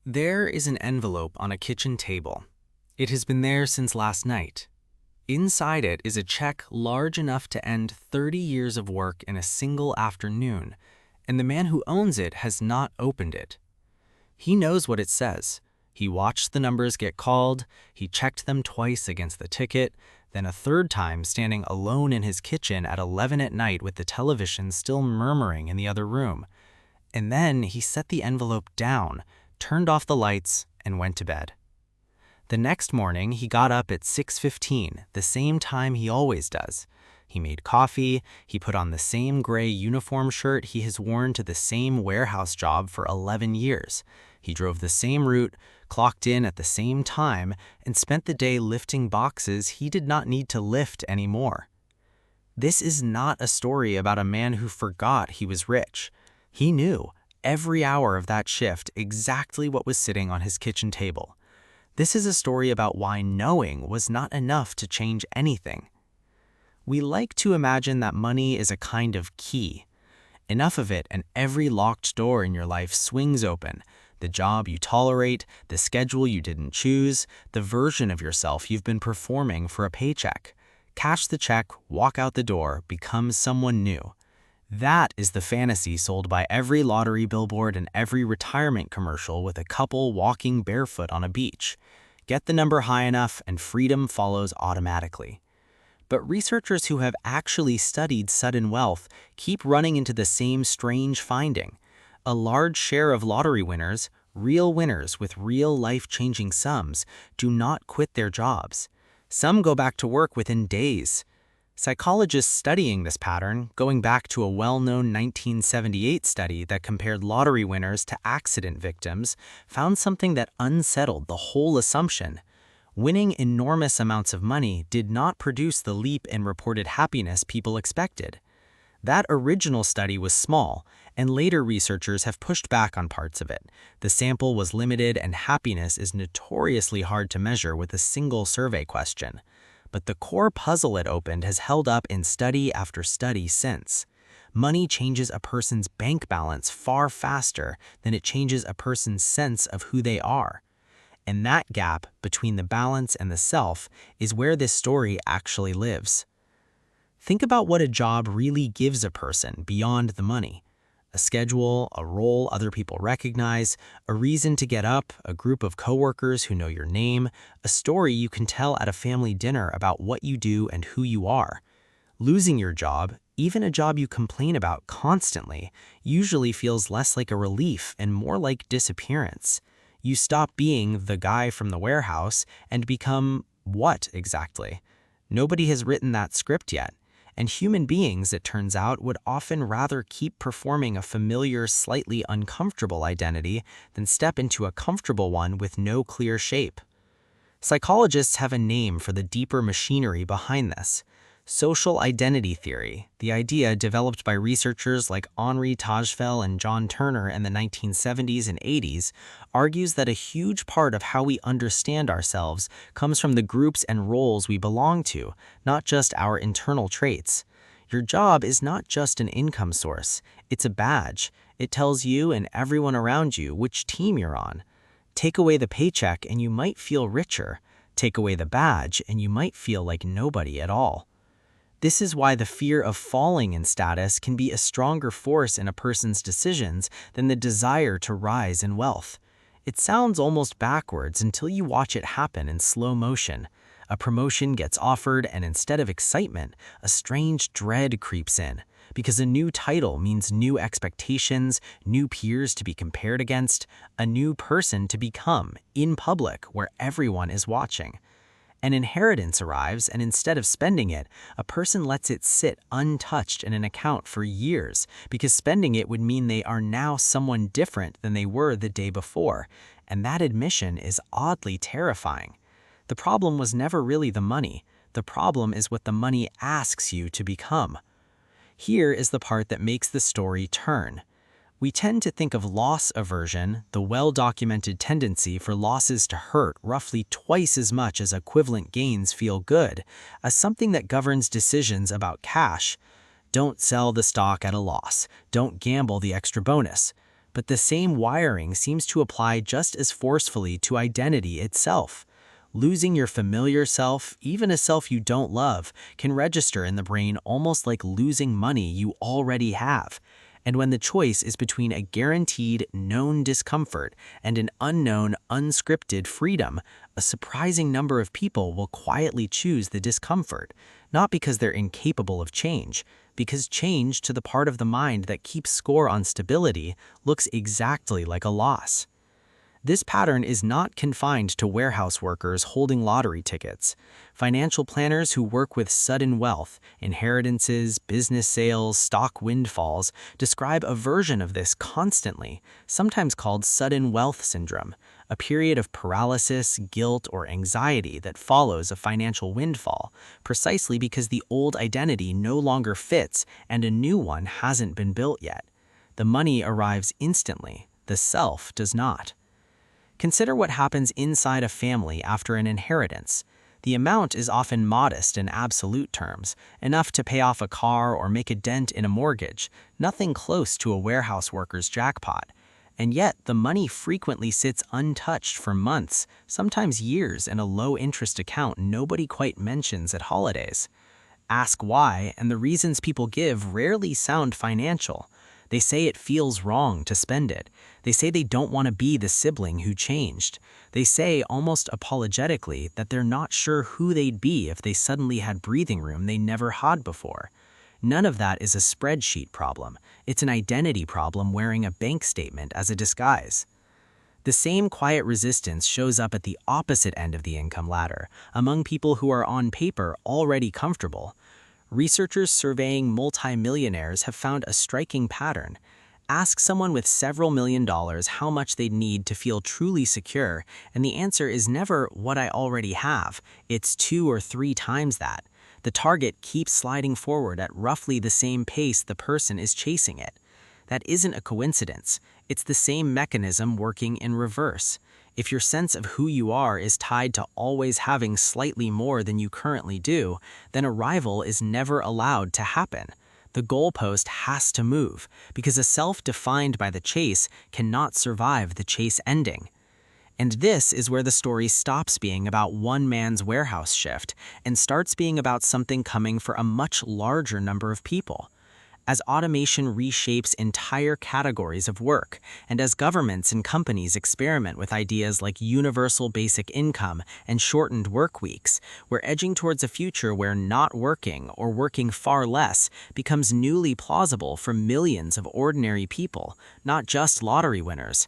There is an envelope on a kitchen table. It has been there since last night. Inside it is a check large enough to end 30 years of work in a single afternoon, and the man who owns it has not opened it. He knows what it says. He watched the numbers get called, he checked them twice against the ticket, then a third time standing alone in his kitchen at 11 at night with the television still murmuring in the other room. And then he set the envelope down, turned off the lights, and went to bed. The next morning, he got up at 6:15, the same time he always does. He made coffee, he put on the same gray uniform shirt he has worn to the same warehouse job for 11 years. He drove the same route, clocked in at the same time, and spent the day lifting boxes he did not need to lift anymore. This is not a story about a man who forgot he was rich. He knew, every hour of that shift, exactly what was sitting on his kitchen table. This is a story about why knowing was not enough to change anything. We like to imagine that money is a kind of key. Enough of it and every locked door in your life swings open. The job you tolerate, the schedule you didn't choose, the version of yourself you've been performing for a paycheck. Cash the check, walk out the door, become someone new. That is the fantasy sold by every lottery billboard and every retirement commercial with a couple walking barefoot on a beach. Get the number high enough and freedom follows automatically. But researchers who have actually studied sudden wealth keep running into the same strange finding. A large share of lottery winners, real winners with real life-changing sums, do not quit their jobs. Some go back to work within days. Psychologists studying this pattern, going back to a well-known 1978 study that compared lottery winners to accident victims, found something that unsettled the whole assumption. Winning enormous amounts of money did not produce the leap in reported happiness people expected. That original study was small, and later researchers have pushed back on parts of it. The sample was limited, and happiness is notoriously hard to measure with a single survey question. But the core puzzle it opened has held up in study after study since. Money changes a person's bank balance far faster than it changes a person's sense of who they are. And that gap between the balance and the self is where this story actually lives. Think about what a job really gives a person beyond the money. A schedule, a role other people recognize, a reason to get up, a group of coworkers who know your name, a story you can tell at a family dinner about what you do and who you are. Losing your job, even a job you complain about constantly, usually feels less like a relief and more like disappearance. You stop being the guy from the warehouse and become what exactly? Nobody has written that script yet. And human beings, it turns out, would often rather keep performing a familiar, slightly uncomfortable identity than step into a comfortable one with no clear shape. Psychologists have a name for the deeper machinery behind this. Social identity theory, the idea developed by researchers like Henri Tajfel and John Turner in the 1970s and 80s, argues that a huge part of how we understand ourselves comes from the groups and roles we belong to, not just our internal traits. Your job is not just an income source, it's a badge. It tells you and everyone around you which team you're on. Take away the paycheck and you might feel richer. Take away the badge and you might feel like nobody at all. This is why the fear of falling in status can be a stronger force in a person's decisions than the desire to rise in wealth. It sounds almost backwards until you watch it happen in slow motion. A promotion gets offered, and instead of excitement, a strange dread creeps in, because a new title means new expectations, new peers to be compared against, a new person to become in public where everyone is watching. An inheritance arrives, and instead of spending it, a person lets it sit untouched in an account for years, because spending it would mean they are now someone different than they were the day before, and that admission is oddly terrifying. The problem was never really the money. The problem is what the money asks you to become. Here is the part that makes the story turn. We tend to think of loss aversion, the well-documented tendency for losses to hurt roughly twice as much as equivalent gains feel good, as something that governs decisions about cash. Don't sell the stock at a loss. Don't gamble the extra bonus. But the same wiring seems to apply just as forcefully to identity itself. Losing your familiar self, even a self you don't love, can register in the brain almost like losing money you already have. And when the choice is between a guaranteed, known discomfort and an unknown, unscripted freedom, a surprising number of people will quietly choose the discomfort, not because they're incapable of change, because change to the part of the mind that keeps score on stability looks exactly like a loss. This pattern is not confined to warehouse workers holding lottery tickets. Financial planners who work with sudden wealth, inheritances, business sales, stock windfalls, describe a version of this constantly, sometimes called sudden wealth syndrome, a period of paralysis, guilt, or anxiety that follows a financial windfall, precisely because the old identity no longer fits and a new one hasn't been built yet. The money arrives instantly, the self does not. Consider what happens inside a family after an inheritance. The amount is often modest in absolute terms, enough to pay off a car or make a dent in a mortgage, nothing close to a warehouse worker's jackpot. And yet, the money frequently sits untouched for months, sometimes years, in a low-interest account nobody quite mentions at holidays. Ask why, and the reasons people give rarely sound financial. They say it feels wrong to spend it. They say they don't want to be the sibling who changed. They say, almost apologetically, that they're not sure who they'd be if they suddenly had breathing room they never had before. None of that is a spreadsheet problem. It's an identity problem wearing a bank statement as a disguise. The same quiet resistance shows up at the opposite end of the income ladder, among people who are on paper already comfortable. Researchers surveying multimillionaires have found a striking pattern. Ask someone with several $1,000,000 how much they'd need to feel truly secure, and the answer is never what I already have. It's 2 or 3 times that. The target keeps sliding forward at roughly the same pace the person is chasing it. That isn't a coincidence. It's the same mechanism working in reverse. If your sense of who you are is tied to always having slightly more than you currently do, then arrival is never allowed to happen. The goalpost has to move, because a self defined by the chase cannot survive the chase ending. And this is where the story stops being about one man's warehouse shift and starts being about something coming for a much larger number of people. As automation reshapes entire categories of work, and as governments and companies experiment with ideas like universal basic income and shortened work weeks, we're edging towards a future where not working or working far less becomes newly plausible for millions of ordinary people, not just lottery winners.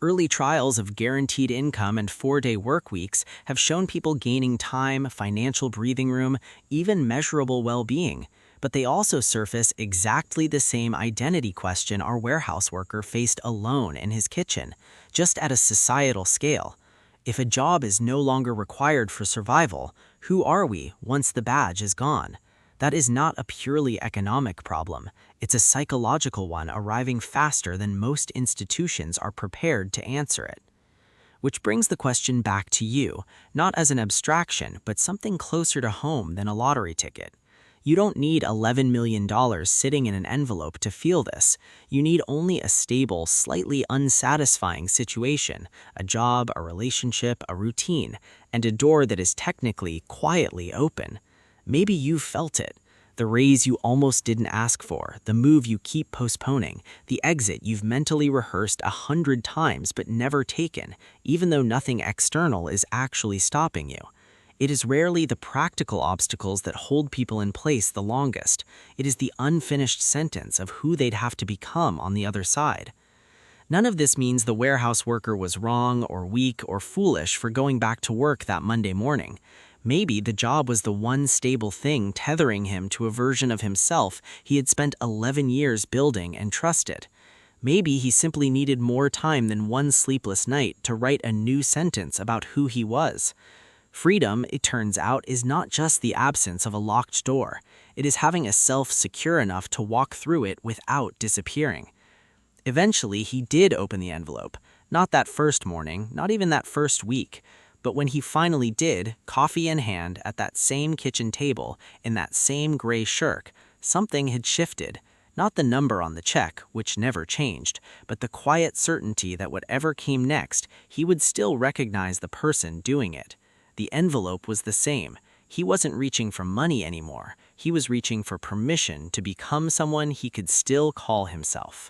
Early trials of guaranteed income and 4-day work weeks have shown people gaining time, financial breathing room, even measurable well-being. But they also surface exactly the same identity question our warehouse worker faced alone in his kitchen, just at a societal scale. If a job is no longer required for survival, who are we once the badge is gone? That is not a purely economic problem. It's a psychological one arriving faster than most institutions are prepared to answer it. Which brings the question back to you, not as an abstraction, but something closer to home than a lottery ticket. You don't need $11 million sitting in an envelope to feel this. You need only a stable, slightly unsatisfying situation, a job, a relationship, a routine, and a door that is technically, quietly open. Maybe you've felt it. The raise you almost didn't ask for, the move you keep postponing, the exit you've mentally rehearsed 100 times but never taken, even though nothing external is actually stopping you. It is rarely the practical obstacles that hold people in place the longest. It is the unfinished sentence of who they'd have to become on the other side. None of this means the warehouse worker was wrong or weak or foolish for going back to work that Monday morning. Maybe the job was the one stable thing tethering him to a version of himself he had spent 11 years building and trusted. Maybe he simply needed more time than one sleepless night to write a new sentence about who he was. Freedom, it turns out, is not just the absence of a locked door. It is having a self secure enough to walk through it without disappearing. Eventually, he did open the envelope. Not that first morning, not even that first week. But when he finally did, coffee in hand, at that same kitchen table, in that same gray shirk, something had shifted. Not the number on the check, which never changed, but the quiet certainty that whatever came next, he would still recognize the person doing it. The envelope was the same. He wasn't reaching for money anymore. He was reaching for permission to become someone he could still call himself.